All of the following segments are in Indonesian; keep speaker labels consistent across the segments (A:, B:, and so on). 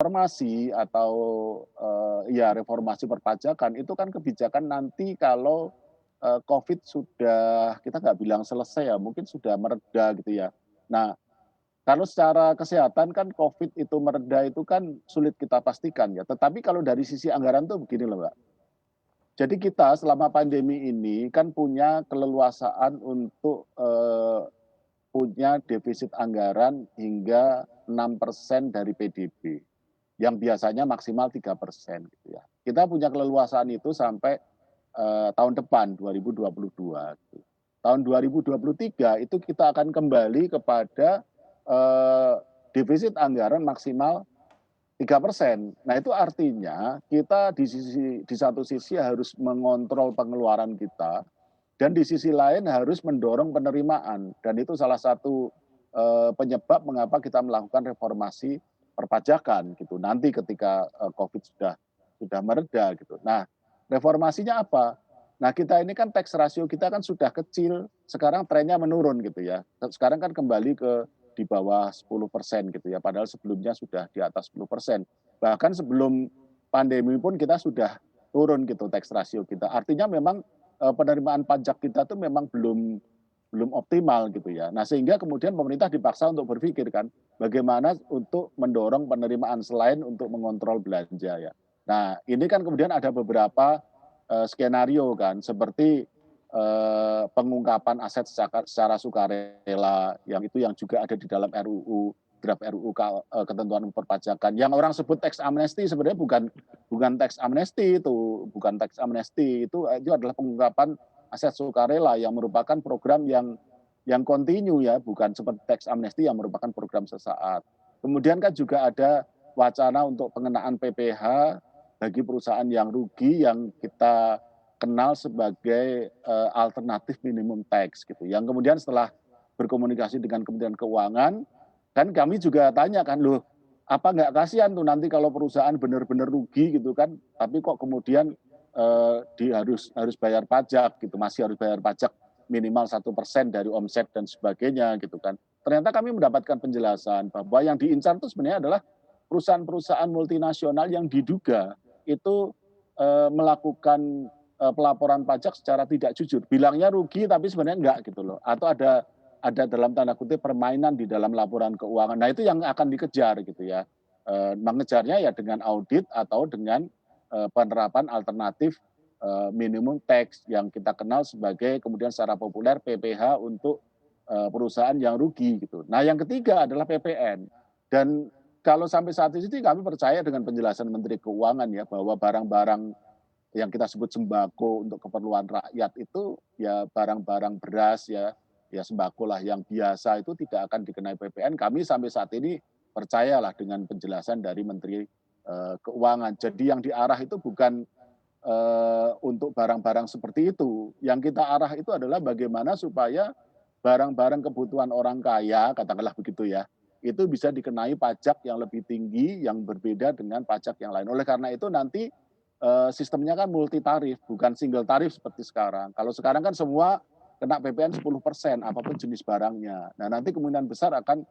A: Reformasi atau, ya reformasi perpajakan itu kan kebijakan nanti kalau, Covid sudah kita nggak bilang selesai ya, mungkin sudah mereda gitu ya. Nah, kalau secara kesehatan kan Covid itu mereda itu kan sulit kita pastikan ya, tetapi kalau dari sisi anggaran tuh begini loh, Mbak. Jadi kita selama pandemi ini kan punya keleluasaan untuk, punya defisit anggaran hingga 6% dari PDB, yang biasanya maksimal 3% gitu ya. Kita punya keleluasaan itu sampai, tahun depan 2022 gitu. Tahun 2023 itu kita akan kembali kepada, eee, defisit anggaran maksimal 3%. Nah itu artinya kita di satu sisi harus mengontrol pengeluaran kita, dan di sisi lain harus mendorong penerimaan, dan itu salah satu, penyebab mengapa kita melakukan reformasi perpajakan gitu, nanti ketika, Covid sudah mereda gitu. Nah, reformasinya apa? Nah, kita ini kan tax ratio kita kan sudah kecil, sekarang trennya menurun gitu ya. Sekarang kan kembali ke di bawah 10% gitu ya, padahal sebelumnya sudah di atas 10%. Bahkan sebelum pandemi pun kita sudah turun gitu tax ratio kita. Artinya memang penerimaan pajak kita tuh memang belum belum optimal gitu ya. Nah, sehingga kemudian pemerintah dipaksa untuk berpikir kan, bagaimana untuk mendorong penerimaan selain untuk mengontrol belanja ya. Nah, ini kan kemudian ada beberapa, skenario kan, seperti, pengungkapan aset secara sukarela, yang juga ada di dalam draft RUU ketentuan perpajakan, yang orang sebut tax amnesty sebenarnya bukan bukan tax amnesty itu, bukan tax amnesty, itu adalah pengungkapan aset sukarela yang merupakan program yang kontinu ya, bukan seperti tax amnesty yang merupakan program sesaat. Kemudian kan juga ada wacana untuk pengenaan PPh bagi perusahaan yang rugi yang kita kenal sebagai, alternatif minimum tax gitu, yang kemudian setelah berkomunikasi dengan Kementerian Keuangan, kan kami juga tanya kan, "Loh, apa nggak kasihan tuh nanti kalau perusahaan benar-benar rugi gitu kan, tapi kok kemudian, harus bayar pajak gitu, masih harus bayar pajak minimal 1% dari omset dan sebagainya gitu kan." Ternyata kami mendapatkan penjelasan bahwa yang diincar itu sebenarnya adalah perusahaan-perusahaan multinasional yang diduga itu, melakukan, pelaporan pajak secara tidak jujur. Bilangnya rugi tapi sebenarnya enggak gitu loh, atau ada dalam tanda kutip permainan di dalam laporan keuangan. Nah itu yang akan dikejar gitu ya, mengejarnya ya dengan audit atau dengan, penerapan alternatif, minimum tax yang kita kenal sebagai kemudian secara populer PPh untuk, perusahaan yang rugi gitu. Nah yang ketiga adalah PPN, dan kalau sampai saat ini sih kami percaya dengan penjelasan Menteri Keuangan ya, bahwa barang-barang yang kita sebut sembako untuk keperluan rakyat itu, ya barang-barang beras ya, ya sembako lah yang biasa itu tidak akan dikenai PPN. Kami sampai saat ini percayalah dengan penjelasan dari Menteri, Keuangan. Jadi yang diarah itu bukan, untuk barang-barang seperti itu. Yang kita arah itu adalah bagaimana supaya barang-barang kebutuhan orang kaya, katakanlah begitu ya, itu bisa dikenai pajak yang lebih tinggi, yang berbeda dengan pajak yang lain. Oleh karena itu nanti, sistemnya kan multi tarif, bukan single tarif seperti sekarang. Kalau sekarang kan semua kena PPN 10%, apapun jenis barangnya. Nah, nanti kemungkinan besar akan,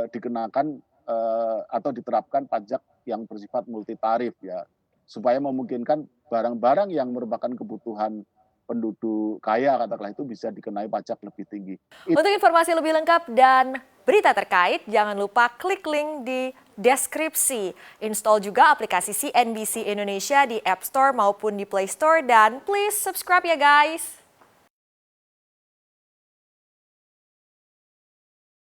A: dikenakan, atau diterapkan pajak yang bersifat multi tarif ya, supaya memungkinkan barang-barang yang merupakan kebutuhan penduduk kaya katakanlah itu bisa dikenai pajak lebih tinggi.
B: Untuk informasi lebih lengkap dan berita terkait, jangan lupa klik link di deskripsi. Install juga aplikasi CNBC Indonesia di App Store maupun di Play Store dan please subscribe ya guys.